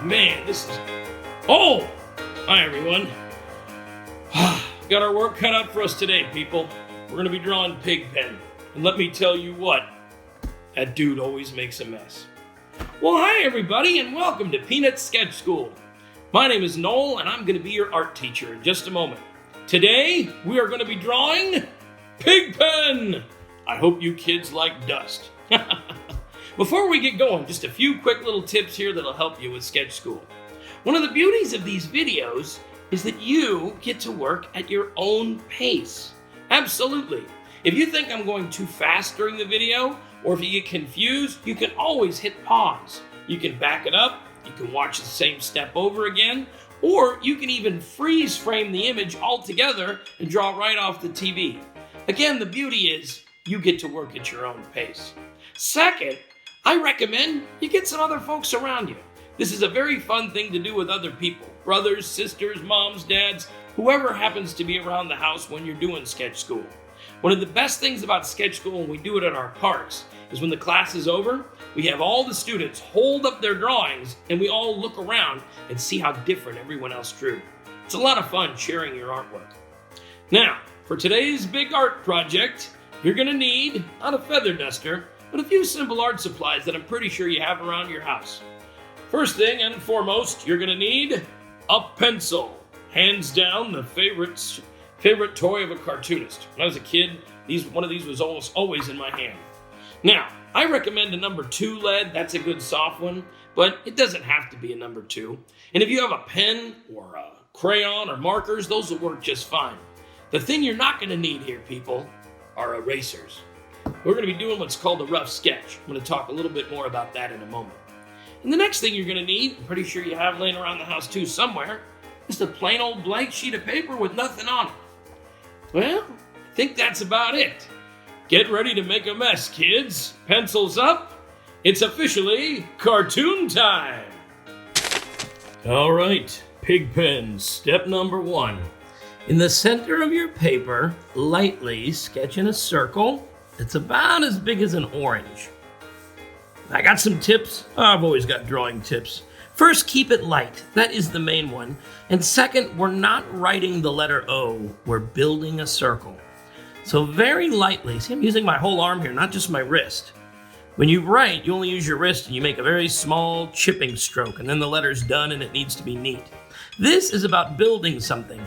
man, this is... Oh! Hi, everyone. Got our work cut out for us today, people. We're going to be drawing Pigpen. And let me tell you what, that dude always makes a mess. Well, hi, everybody, and welcome to Peanut Sketch School. My name is Noel, and I'm going to be your art teacher in just a moment. Today, we are going to be drawing Pigpen. I hope you kids like dust. Before we get going, just a few quick little tips here that'll help you with sketch school. One of the beauties of these videos is that you get to work at your own pace. Absolutely. If you think I'm going too fast during the video, or if you get confused, you can always hit pause. You can back it up, you can watch the same step over again, or you can even freeze frame the image altogether and draw right off the TV. Again, the beauty is you get to work at your own pace. Second, I recommend you get some other folks around you. This is a very fun thing to do with other people, brothers, sisters, moms, dads, whoever happens to be around the house when you're doing sketch school. One of the best things about sketch school, and we do it at our parks, is when the class is over, we have all the students hold up their drawings and we all look around and see how different everyone else drew. It's a lot of fun sharing your artwork. Now, for today's big art project, you're going to need not a feather duster, but a few simple art supplies that I'm pretty sure you have around your house. First thing and foremost, you're going to need a pencil. Hands down, the favorite toy of a cartoonist. When I was a kid, one of these was almost always in my hand. Now, I recommend a number 2 lead. That's a good soft one, but it doesn't have to be a number 2. And if you have a pen or a crayon or markers, those will work just fine. The thing you're not going to need here, people, are erasers. We're going to be doing what's called a rough sketch. I'm going to talk a little bit more about that in a moment. And the next thing you're going to need, I'm pretty sure you have laying around the house too somewhere, is a plain old blank sheet of paper with nothing on it. Well, I think that's about it. Get ready to make a mess, kids. Pencils up. It's officially cartoon time. All right, Pigpen, step number 1. In the center of your paper, lightly sketch in a circle that's about as big as an orange. I got some tips. I've always got drawing tips. First, keep it light. That is the main one. And second, we're not writing the letter O. We're building a circle. So very lightly, see, I'm using my whole arm here, not just my wrist. When you write, you only use your wrist and you make a very small chipping stroke, and then the letter's done and it needs to be neat. This is about building something.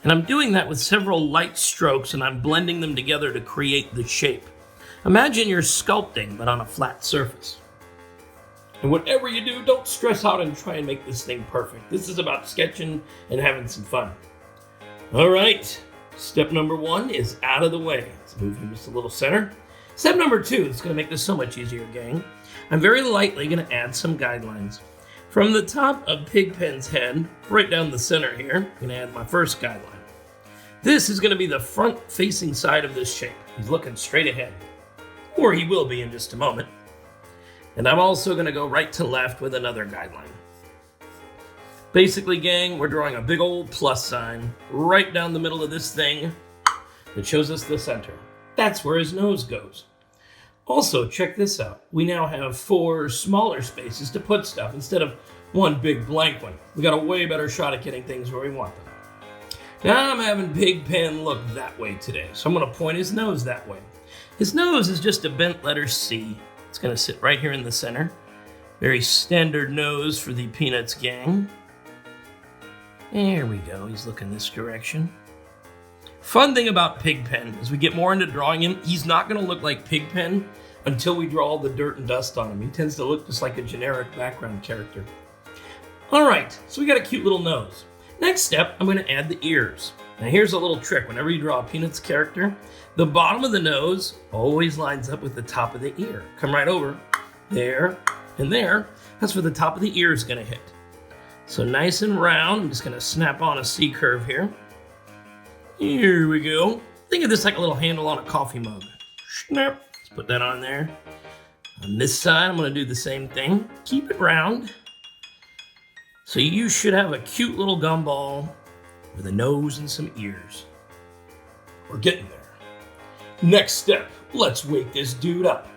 And I'm doing that with several light strokes, and I'm blending them together to create the shape. Imagine you're sculpting, but on a flat surface. And whatever you do, don't stress out and try and make this thing perfect. This is about sketching and having some fun. All right, step number 1 is out of the way. Let's move him just a little center. Step number 2, it's going to make this so much easier, gang. I'm very lightly going to add some guidelines. From the top of Pigpen's head, right down the center here, I'm going to add my first guideline. This is going to be the front-facing side of this shape. He's looking straight ahead. Or he will be in just a moment. And I'm also going to go right to left with another guideline. Basically, gang, we're drawing a big old plus sign right down the middle of this thing that shows us the center. That's where his nose goes. Also, check this out. We now have 4 smaller spaces to put stuff instead of one big blank one. We got a way better shot at getting things where we want them. Now I'm having Pigpen look that way today, so I'm going to point his nose that way. His nose is just a bent letter C. It's going to sit right here in the center. Very standard nose for the Peanuts gang. There we go. He's looking this direction. Fun thing about Pigpen, as we get more into drawing him, he's not going to look like Pigpen until we draw all the dirt and dust on him. He tends to look just like a generic background character. All right, so we got a cute little nose. Next step, I'm going to add the ears. Now here's a little trick. Whenever you draw a Peanuts character, the bottom of the nose always lines up with the top of the ear. Come right over, there, and there. That's where the top of the ear is going to hit. So nice and round. I'm just going to snap on a C curve here. Here we go. Think of this like a little handle on a coffee mug. Snap. Let's put that on there. On this side, I'm going to do the same thing. Keep it round. So you should have a cute little gumball with a nose and some ears. We're getting there. Next step, let's wake this dude up.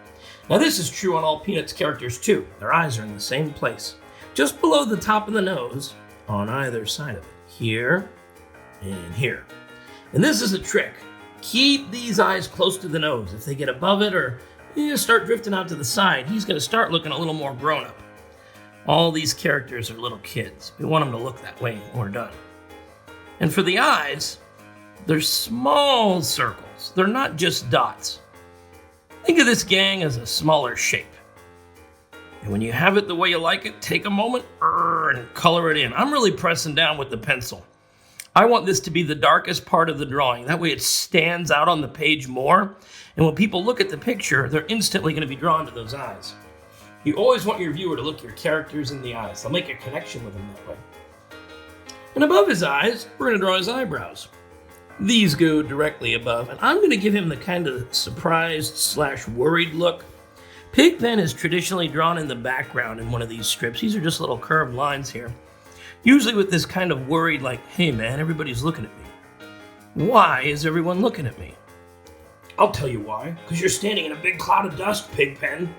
Now this is true on all Peanuts characters too. Their eyes are in the same place. just below the top of the nose on either side of it. Here and here. And this is a trick. Keep these eyes close to the nose. If they get above it or start drifting out to the side, he's going to start looking a little more grown up. All these characters are little kids. We want them to look that way when we're done. And for the eyes, they're small circles. They're not just dots. Think of this gang as a smaller shape. And when you have it the way you like it, take a moment and color it in. I'm really pressing down with the pencil. I want this to be the darkest part of the drawing. That way it stands out on the page more. And when people look at the picture, they're instantly going to be drawn to those eyes. You always want your viewer to look your characters in the eyes. They'll make a connection with them that way. And above his eyes, we're going to draw his eyebrows. These go directly above, and I'm going to give him the kind of surprised/worried look. Pigpen is traditionally drawn in the background in one of these strips. These are just little curved lines here. Usually with this kind of worried, like, hey man, everybody's looking at me. Why is everyone looking at me? I'll tell you why. Because you're standing in a big cloud of dust, Pigpen.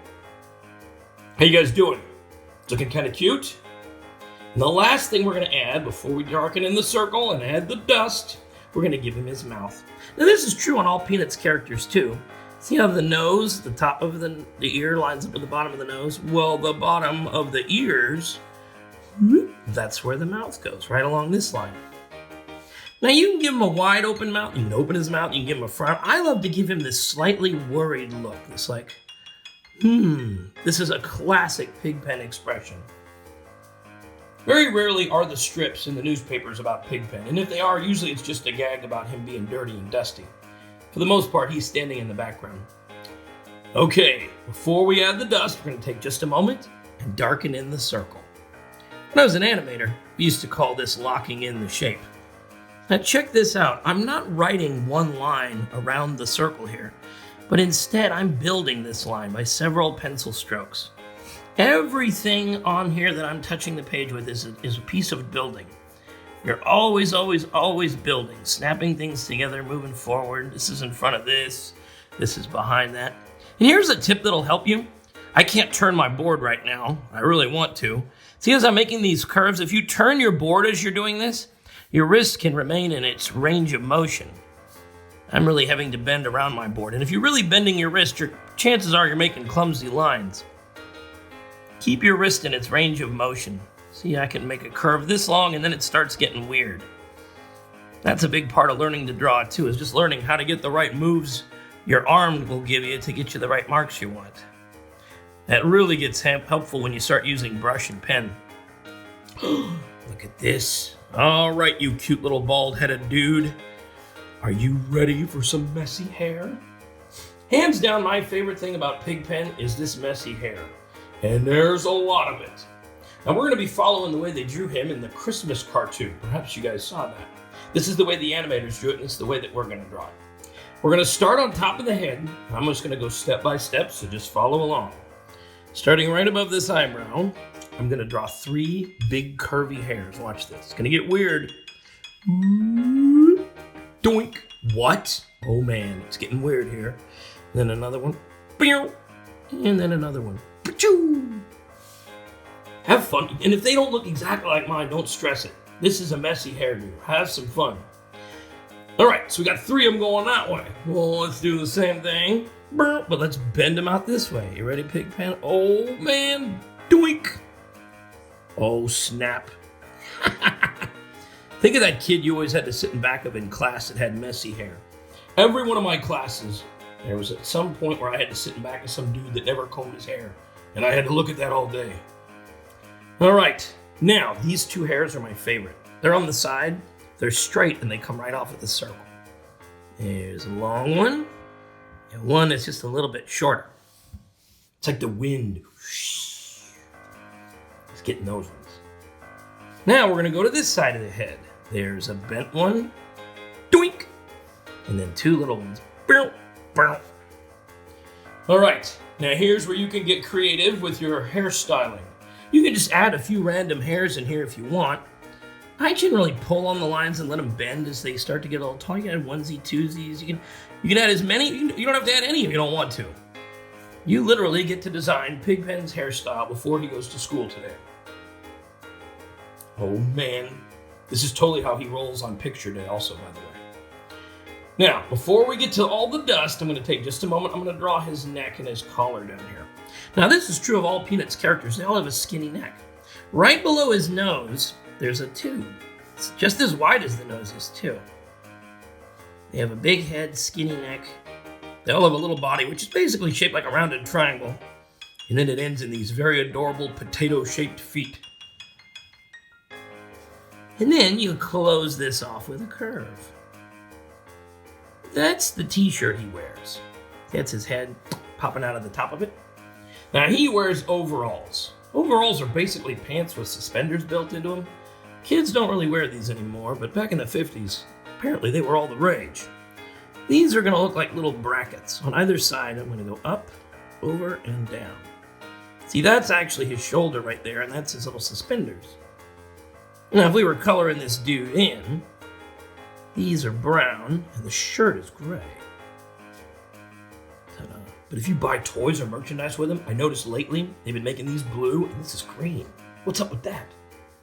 How you guys doing? Looking kind of cute? And the last thing we're going to add before we darken in the circle and add the dust, we're going to give him his mouth. Now this is true on all Peanuts characters too. See how the nose, the top of the ear lines up with the bottom of the nose? Well, the bottom of the ears, that's where the mouth goes, right along this line. Now you can give him a wide open mouth, you can open his mouth, you can give him a frown. I love to give him this slightly worried look. It's like, this is a classic Pigpen expression. Very rarely are the strips in the newspapers about Pigpen, and if they are, usually it's just a gag about him being dirty and dusty. For the most part, he's standing in the background. Okay, before we add the dust, we're going to take just a moment and darken in the circle. When I was an animator, we used to call this locking in the shape. Now check this out. I'm not writing one line around the circle here, but instead I'm building this line by several pencil strokes. Everything on here that I'm touching the page with is a piece of building. You're always, always, always building, snapping things together, moving forward. This is in front of this. This is behind that. And here's a tip that'll help you. I can't turn my board right now. I really want to. See, as I'm making these curves, if you turn your board as you're doing this, your wrist can remain in its range of motion. I'm really having to bend around my board. And if you're really bending your wrist, your chances are you're making clumsy lines. Keep your wrist in its range of motion. See, I can make a curve this long and then it starts getting weird. That's a big part of learning to draw too, is just learning how to get the right moves your arm will give you to get you the right marks you want. That really gets helpful when you start using brush and pen. Look at this. All right, you cute little bald-headed dude. Are you ready for some messy hair? Hands down, my favorite thing about Pigpen is this messy hair. And there's a lot of it. Now we're going to be following the way they drew him in the Christmas cartoon. Perhaps you guys saw that. This is the way the animators drew it, and it's the way that we're going to draw it. We're going to start on top of the head. I'm just going to go step by step, so just follow along. Starting right above this eyebrow, I'm going to draw 3 big curvy hairs. Watch this. It's going to get weird. Doink. What? Oh man, it's getting weird here. Then another one. And then another one. Have fun. And if they don't look exactly like mine, don't stress it. This is a messy hairdo. Have some fun. All right, so we got 3 of them going that way. Well, let's do the same thing. But let's bend them out this way. You ready, Pigpen? Oh man, doink. Oh snap. Think of that kid you always had to sit in back of in class that had messy hair. Every one of my classes, there was at some point where I had to sit in back of some dude that never combed his hair. And I had to look at that all day. All right, now these 2 hairs are my favorite. They're on the side, they're straight, and they come right off of the circle. There's a long one, and one that's just a little bit shorter. It's like the wind. It's getting those ones. Now we're gonna go to this side of the head. There's a bent one, doink, and then 2 little ones. All right, now here's where you can get creative with your hairstyling. You can just add a few random hairs in here if you want. I generally pull on the lines and let them bend as they start to get a little tall. You can add onesie, twosies. You can add as many. You don't have to add any if you don't want to. You literally get to design Pigpen's hairstyle before he goes to school today. Oh man, this is totally how he rolls on picture day also, by the way. Now, before we get to all the dust, I'm going to take just a moment. I'm going to draw his neck and his collar down here. Now, this is true of all Peanuts characters. They all have a skinny neck. Right below his nose, there's a tube. It's just as wide as the nose is, too. They have a big head, skinny neck. They all have a little body, which is basically shaped like a rounded triangle. And then it ends in these very adorable potato-shaped feet. And then you close this off with a curve. That's the t-shirt he wears. That's his head popping out of the top of it. Now he wears overalls. Overalls are basically pants with suspenders built into them. Kids don't really wear these anymore, but back in the 50s, apparently they were all the rage. These are gonna look like little brackets. On either side, I'm gonna go up, over, and down. See, that's actually his shoulder right there, and that's his little suspenders. Now, if we were coloring this dude in, these are brown, and the shirt is gray. Ta-da. But if you buy toys or merchandise with them, I noticed lately they've been making these blue, and this is green. What's up with that?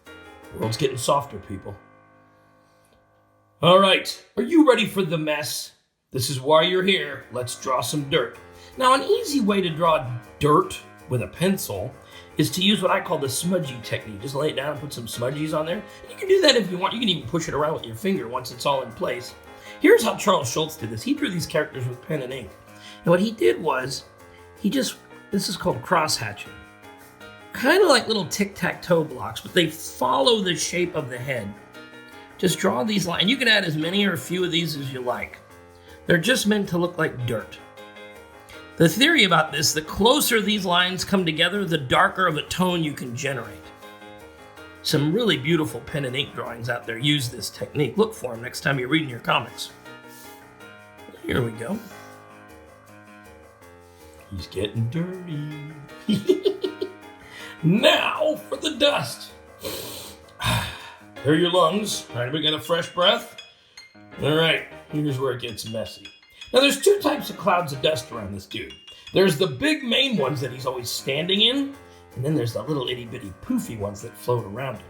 The world's getting softer, people. All right, are you ready for the mess? This is why you're here. Let's draw some dirt. Now, an easy way to draw dirt with a pencil is to use what I call the smudgy technique. Just lay it down and put some smudgies on there. You can do that if you want. You can even push it around with your finger once it's all in place. Here's how Charles Schulz did this. He drew these characters with pen and ink. And what he did was, this is called cross-hatching. Kind of like little tic-tac-toe blocks, but they follow the shape of the head. Just draw these lines. You can add as many or a few of these as you like. They're just meant to look like dirt. The theory about this, the closer these lines come together, the darker of a tone you can generate. Some really beautiful pen and ink drawings out there use this technique. Look for them next time you're reading your comics. Here we go. He's getting dirty. Now for the dust. There are your lungs. All right, we got a fresh breath. All right, here's where it gets messy. Now, there's two types of clouds of dust around this dude. There's the big main ones that he's always standing in, and then there's the little itty-bitty poofy ones that float around him.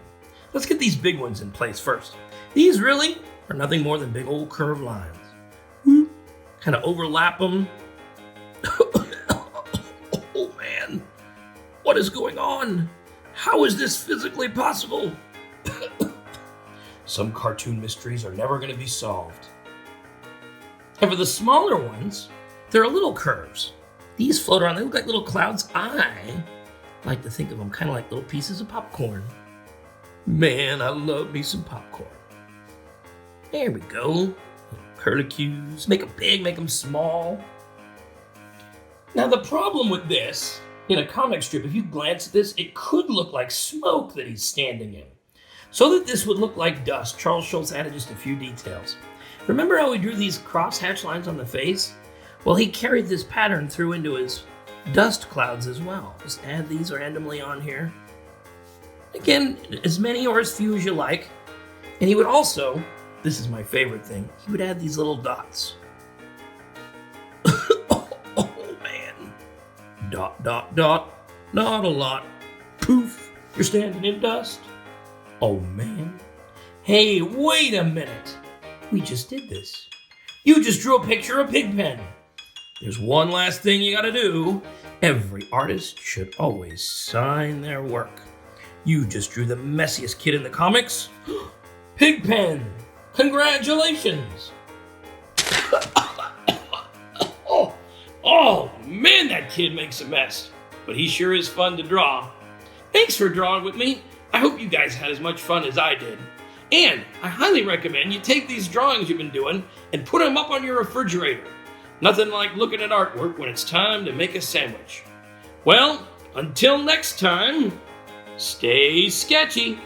Let's get these big ones in place first. These really are nothing more than big old curved lines. Kind of overlap them. Oh, man. What is going on? How is this physically possible? Some cartoon mysteries are never going to be solved. And for the smaller ones, there are little curves. These float around, they look like little clouds. I like to think of them kind of like little pieces of popcorn. Man, I love me some popcorn. There we go. Little curlicues. Make them big, make them small. Now the problem with this, in a comic strip, if you glance at this, it could look like smoke that he's standing in. So that this would look like dust, Charles Schulz added just a few details. Remember how we drew these cross-hatch lines on the face? Well, he carried this pattern through into his dust clouds as well. Just add these randomly on here. Again, as many or as few as you like. And he would also, this is my favorite thing, he would add these little dots. Oh, man. Dot, dot, dot. Not a lot. Poof. You're standing in dust. Oh, man. Hey, wait a minute. We just did this. You just drew a picture of Pigpen. There's one last thing you gotta do. Every artist should always sign their work. You just drew the messiest kid in the comics. Pigpen! Congratulations! Oh, man, that kid makes a mess. But he sure is fun to draw. Thanks for drawing with me. I hope you guys had as much fun as I did. And I highly recommend you take these drawings you've been doing and put them up on your refrigerator. Nothing like looking at artwork when it's time to make a sandwich. Well, until next time, stay sketchy.